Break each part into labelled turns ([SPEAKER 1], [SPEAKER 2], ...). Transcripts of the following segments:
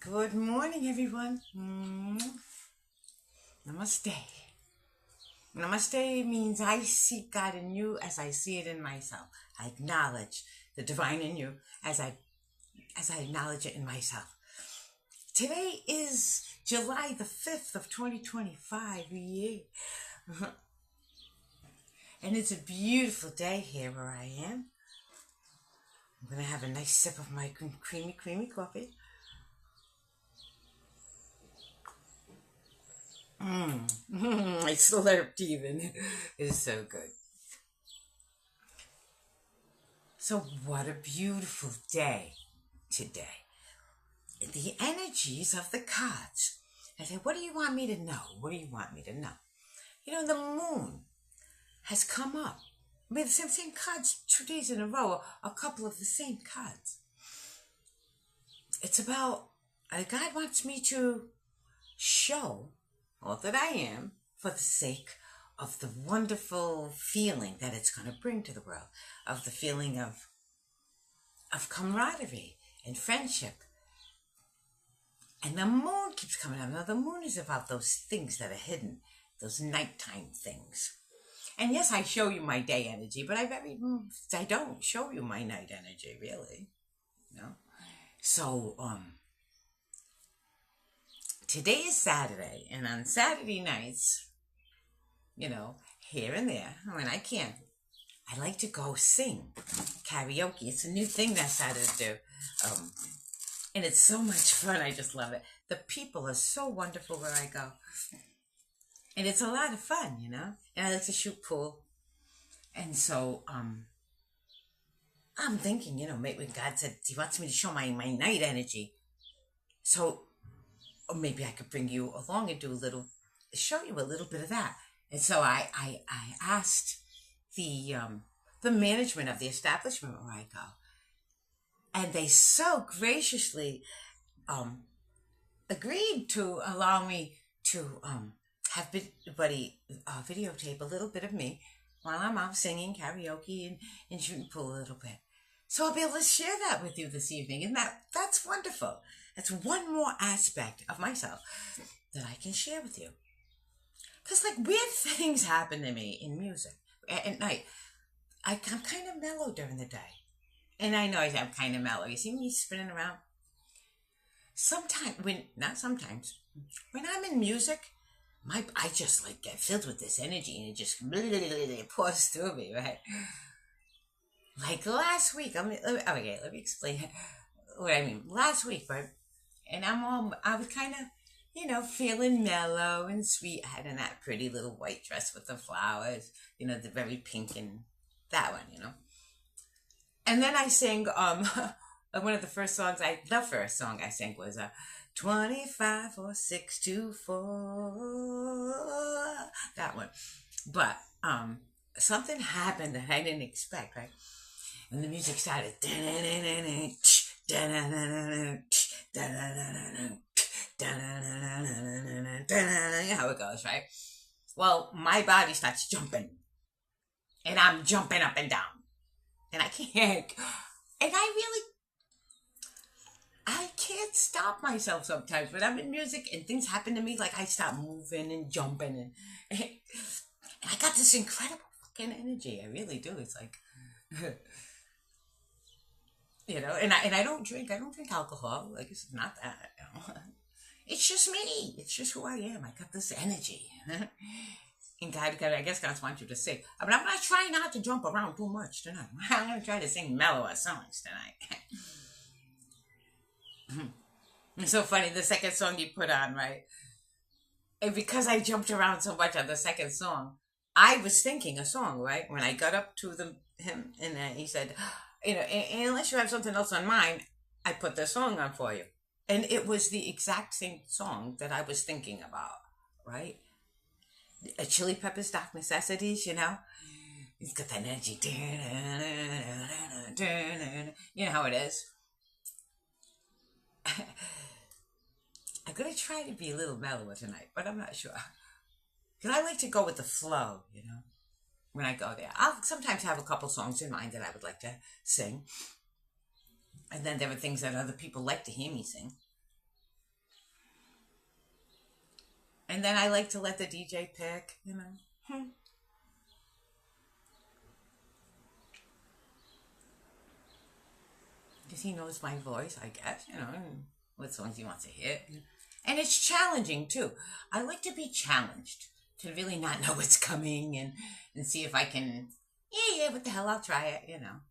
[SPEAKER 1] Good morning, everyone. Namaste. Namaste means I see God in you as I see it in myself. I acknowledge the divine in you as I acknowledge it in myself. Today is July the 5th of 2025. Yeah. And it's a beautiful day here where I am. I'm going to have a nice sip of my creamy coffee. I slurped even. It is so good. So what a beautiful day today. The energies of the cards. I said, what do you want me to know? What do you want me to know? You know, the moon has come up. I mean, the same cards 2 days in a row, a couple of the same cards. It's about, God wants me to show all that I am for the sake of the wonderful feeling that it's going to bring to the world, of the feeling of camaraderie and friendship. And the moon keeps coming up. Now, the moon is about those things that are hidden, those nighttime things. And yes, I show you my day energy, but I don't show you my night energy, really. No. So, today is Saturday, and on Saturday nights, here and there, when I can, I like to go sing karaoke. It's a new thing that I started to do. And it's so much fun. I just love it. The people are so wonderful where I go. And it's a lot of fun, And I like to shoot pool. And so, I'm thinking, maybe God said he wants me to show my night energy. So, or maybe I could bring you along and show you a little bit of that. And so I asked the management of the establishment where I go, and they so graciously agreed to allow me to have everybody videotape a little bit of me while I'm out singing karaoke and shooting pool a little bit. So I'll be able to share that with you this evening, and that's wonderful. That's one more aspect of myself that I can share with you. Because weird things happen to me in music at night. I'm kind of mellow during the day. And I know I'm kind of mellow. You see me spinning around? Not sometimes, when I'm in music, I just get filled with this energy and it just pours through me, right? Like last week, let me explain what I mean. Last week, right? And I was kind of, feeling mellow and sweet. I had that pretty little white dress with the flowers, the very pink and that one, And then I sang, one of the first songs the first song I sang was 25 or 624, that one. But something happened that I didn't expect, right? And the music started, you know how it goes, right? Well, my body starts jumping, and I'm jumping up and down, and I can't, and I can't stop myself sometimes when I'm in music and things happen to me. I start moving and jumping, and I got this incredible fucking energy. I really do. It's and I don't drink. I don't drink alcohol. It's not that. It's just me. It's just who I am. I got this energy. And God, I guess God wants you to sing. I mean, I'm going to try not to jump around too much tonight. I'm going to try to sing mellower songs tonight. It's so funny, the second song you put on, right? And because I jumped around so much on the second song, I was thinking a song, right? When I got up to him, and he said, unless you have something else on mind, I put this song on for you. And it was the exact same song that I was thinking about, right? Chili Peppers, Dark Necessities, It's got that energy. You know how it is. I'm going to try to be a little mellower tonight, but I'm not sure. Because I like to go with the flow, when I go there. I'll sometimes have a couple songs in mind that I would like to sing. And then there are things that other people like to hear me sing. And then I like to let the DJ pick, you know. Because he knows my voice, I guess, you know, and what songs he wants to hit. And it's challenging, too. I like to be challenged, to really not know what's coming and see if I can, yeah, what the hell, I'll try it, you know.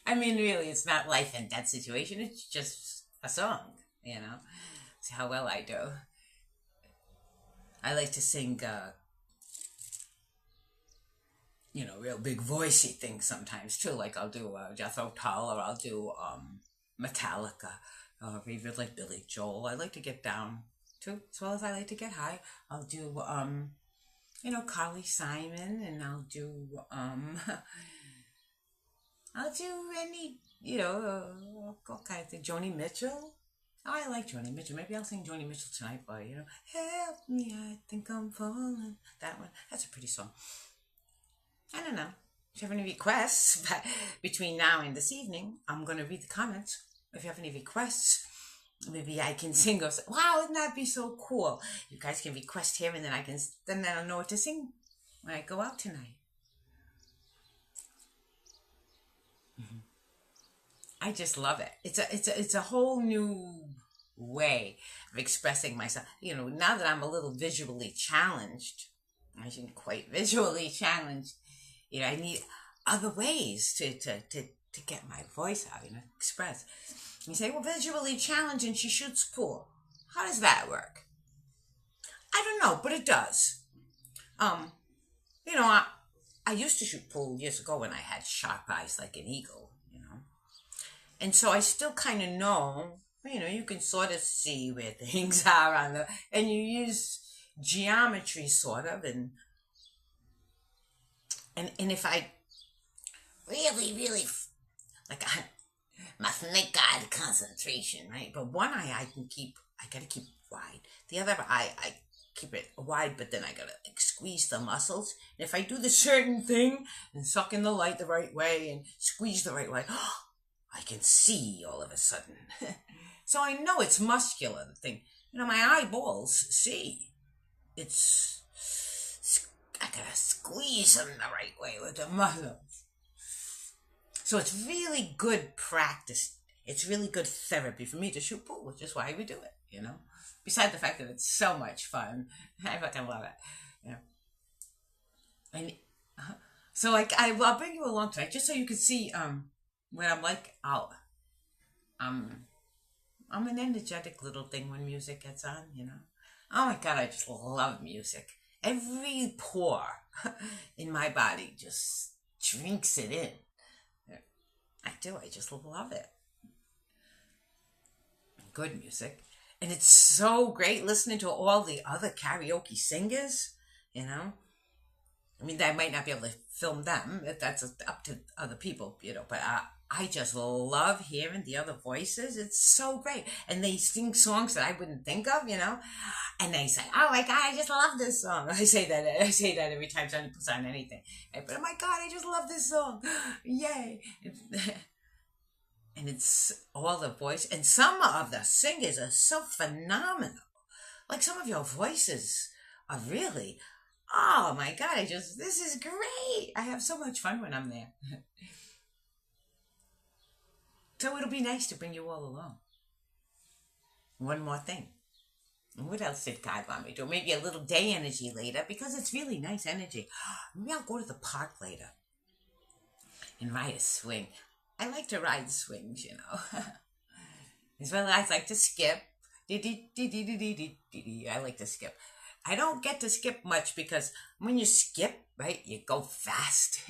[SPEAKER 1] I mean, really, it's not life and death situation. It's just a song, you know. See how well I do. I like to sing, you know, real big voicey things sometimes too. Like I'll do Jethro Tull, or I'll do Metallica, or even like Billy Joel. I like to get down too, as well as I like to get high. I'll do you know, Carly Simon, and I'll do I'll do any, you know, all kinds of things. Joni Mitchell. Oh, I like Joni Mitchell. Maybe I'll sing Joni Mitchell tonight, but you know, help me, I think I'm falling. That one. That's a pretty song. I don't know. If you have any requests, but between now and this evening, I'm going to read the comments. If you have any requests, maybe I can sing or say, wow, wouldn't that be so cool? You guys can request here, and then I'll know what to sing when I go out tonight. I just love it. It's a whole new way of expressing myself. You know, now that I'm a little visually challenged, I shouldn't quite visually challenged. You know, I need other ways to get my voice out, you know, express. You say, well, visually challenged and she shoots pool. How does that work? I don't know, but it does. You know, I used to shoot pool years ago when I had sharp eyes like an eagle, you know. And so I still kind of know, you know, you can sort of see where things are and you use geometry sort of, and if I really, like, I must make God concentration, right? But one eye I gotta keep wide. The other eye, I keep it wide, but then I gotta like squeeze the muscles. And if I do the certain thing and suck in the light the right way and squeeze the right way, I can see all of a sudden. So I know it's muscular, the thing. You know, my eyeballs see. I gotta squeeze them the right way with the muscles. So it's really good practice. It's really good therapy for me to shoot pool, which is why we do it, you know. Besides the fact that it's so much fun. I fucking love it, you know. And so like I'll bring you along tonight just so you can see when I'm like I'm an energetic little thing when music gets on, you know. Oh my God, I just love music. Every pore in my body just drinks it in. I do. I just love it. Good music. And it's so great listening to all the other karaoke singers, you know. I mean, I might not be able to film them. That's up to other people, you know. But I just love hearing the other voices. It's so great. And they sing songs that I wouldn't think of, you know. And they say, oh my God, I just love this song. I say that every time somebody puts on anything. But oh my God, I just love this song. Yay. And it's all the voice. And some of the singers are so phenomenal. Like some of your voices are really, oh my God, this is great. I have so much fun when I'm there. So it'll be nice to bring you all along. One more thing. What else did God want me to do? Maybe a little day energy later, because it's really nice energy. Maybe I'll go to the park later and ride a swing. I like to ride swings, you know. As well as I like to skip. I like to skip. I don't get to skip much because when you skip, right, you go fast.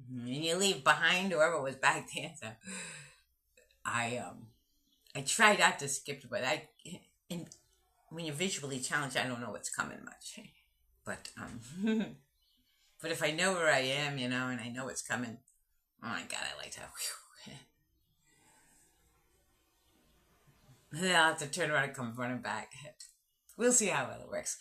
[SPEAKER 1] And you leave behind whoever was back there. So I try not to skip, but and when you're visually challenged, I don't know what's coming much. But but if I know where I am, you know, and I know what's coming, oh my God, I like to. Then I'll have to turn around and come running back. We'll see how well it works.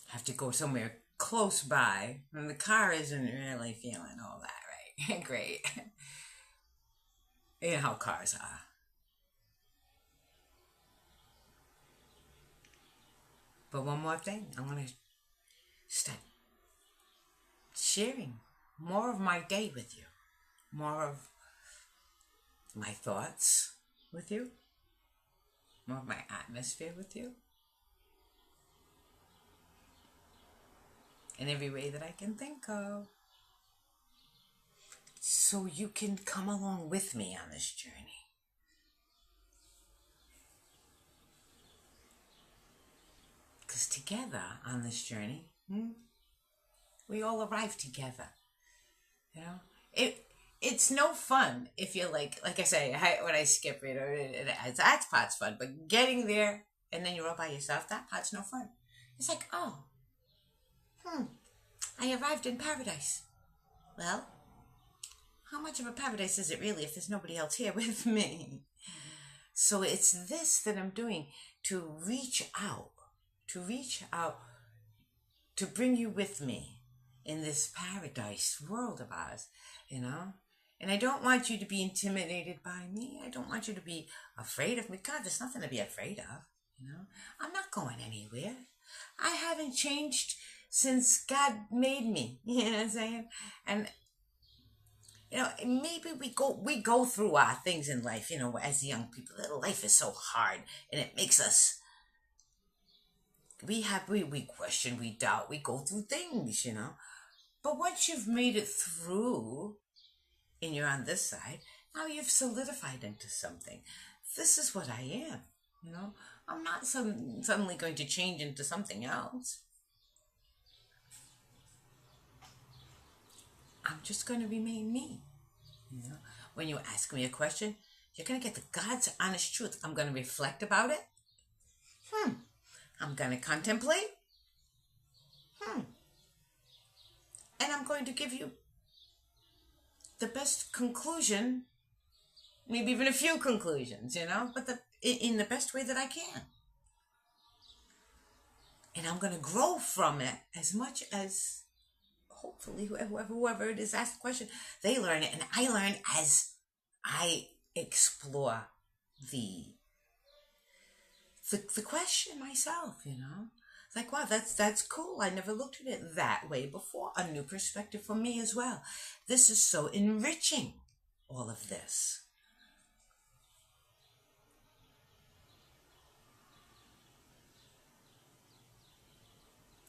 [SPEAKER 1] I have to go somewhere close by, and the car isn't really feeling all that right. Great. You know how cars are. But one more thing, I'm going to start sharing more of my day with you, more of my thoughts with you, more of my atmosphere with you, in every way that I can think of. So you can come along with me on this journey. Because together on this journey, we all arrive together. You know, it's no fun if you're like I say, when I skip it, that part's fun. But getting there and then you're all by yourself, that part's no fun. It's like, oh, I arrived in paradise. Well, how much of a paradise is it really if there's nobody else here with me? So it's this that I'm doing, to reach out, to bring you with me in this paradise world of ours, you know? And I don't want you to be intimidated by me. I don't want you to be afraid of me. God, there's nothing to be afraid of, you know? I'm not going anywhere. I haven't changed since God made me, you know what I'm saying? And you know, maybe we go through our things in life, you know, as young people. Life is so hard, and it makes us. We question, we doubt, we go through things, you know. But once you've made it through, and you're on this side, now you've solidified into something. This is what I am, you know. I'm not suddenly going to change into something else. I'm just going to remain me. You know, when you ask me a question, you're going to get the God's honest truth. I'm going to reflect about it. I'm going to contemplate. And I'm going to give you the best conclusion, maybe even a few conclusions, you know, but in the best way that I can. And I'm going to grow from it as much as hopefully whoever it is asked the question, they learn it, and I learn as I explore the question myself, you know. It's like, wow, that's cool. I never looked at it that way before. A new perspective for me as well. This is so enriching, all of this.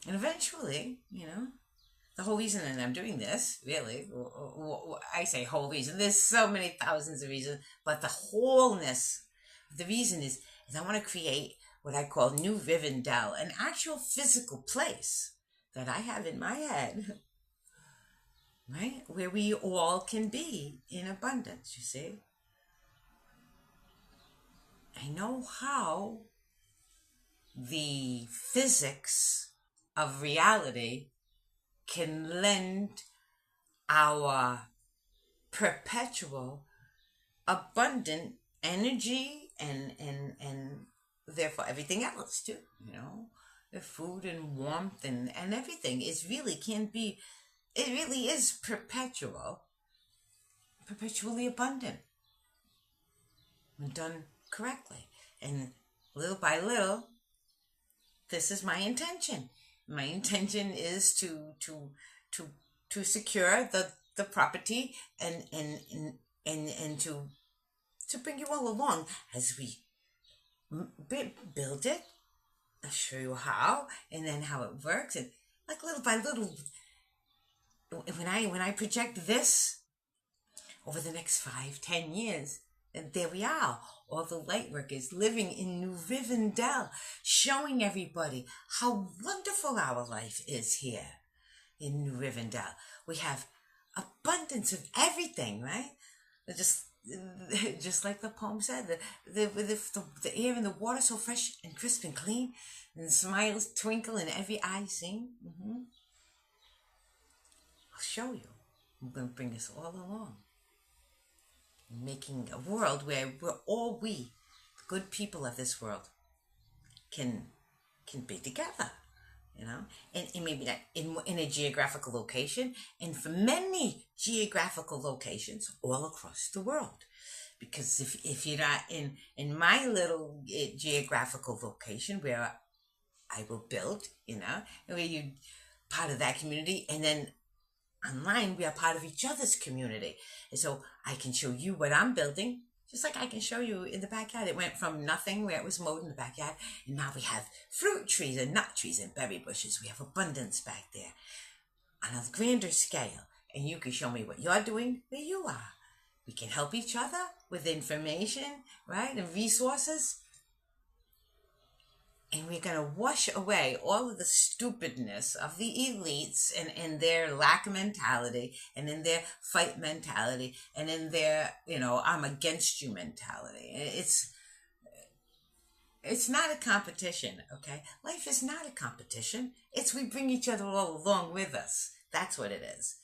[SPEAKER 1] And eventually, you know, the whole reason that I'm doing this, really, I say whole reason, there's so many thousands of reasons, but the wholeness, the reason is I want to create what I call New Rivendell, an actual physical place that I have in my head, right, where we all can be in abundance, you see. I know how the physics of reality can lend our perpetual abundant energy and therefore everything else too, you know, the food and warmth and everything is really it really is perpetually abundant when done correctly. And little by little, this is my intention. My intention is to secure the property and to bring you all along as we build it. I'll show you how, and then how it works, and like little by little. When I project this over the next 5-10 years, and there we are, all the light workers living in New Rivendell, showing everybody how wonderful our life is here in New Rivendell. We have abundance of everything, right? Just like the poem said, the air and the water so fresh and crisp and clean, and smiles twinkle in every eye seen. I'll show you. I'm going to bring us all along, making a world where we, the good people of this world, can be together, you know, and maybe not in a geographical location, and for many geographical locations all across the world. Because if you're not in my little geographical location where I will build, where you part of that community, and then online we are part of each other's community. And so I can show you what I'm building, just like I can show you in the backyard. It went from nothing where it was mowed in the backyard, and now we have fruit trees and nut trees and berry bushes. We have abundance back there on a grander scale. And you can show me what you're doing where you are. We can help each other with information, right, and resources. And we're going to wash away all of the stupidness of the elites and their lack of mentality, and in their fight mentality, and in their, I'm against you mentality. It's not a competition, okay? Life is not a competition. It's we bring each other all along with us. That's what it is.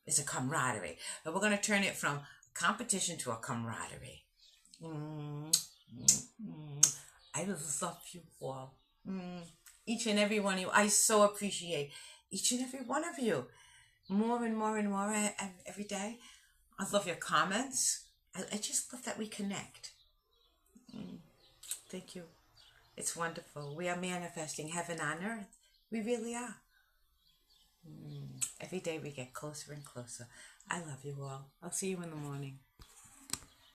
[SPEAKER 1] It's a camaraderie. But we're going to turn it from competition to a camaraderie. I love you all. Each and every one of you. I so appreciate each and every one of you. More and more and more every day. I love your comments. I just love that we connect. Thank you. It's wonderful. We are manifesting heaven on earth. We really are. Every day we get closer and closer. I love you all. I'll see you in the morning.